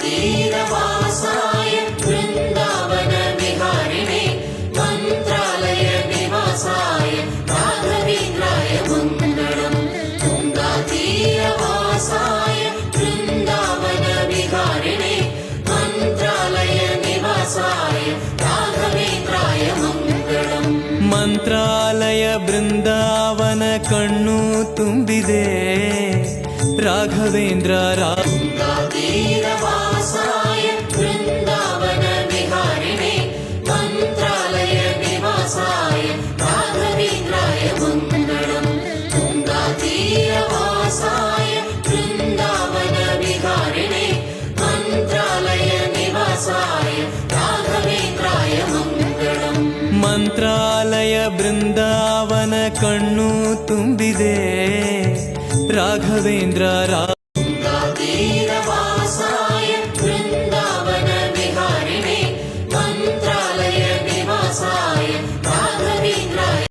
गङ्गातीरवासाय वृन्दावन विहारिणे मन्त्रालय निवासाय राघवेन्द्राय मङ्गलम्। गङ्गातीरवासाय वृन्दावन विहारिणे मन्त्रालय निवासाय राघवेन्द्राय मङ्गलम्। ಮಂತ್ರಾಲಯ ಬೃಂದಾವನ ಕಣ್ಣು ತುಂಬಿದೆ ರಾಘವೇಂದ್ರ गङ्गातीरवासाय वृन्दावन विहारिणे मन्त्रालय निवासाय राघवेन्द्राय मङ्गलम्। गङ्गातीरवासाय वृन्दावन विहारिणे मन्त्रालय निवासाय राघवेन्द्राय मङ्गलम्। ಮಂತ್ರಾಲಯ ಬೃಂದಾವನ ಕಣ್ಣು ತುಂಬಿದೆ ರಾಘವೇಂದ್ರ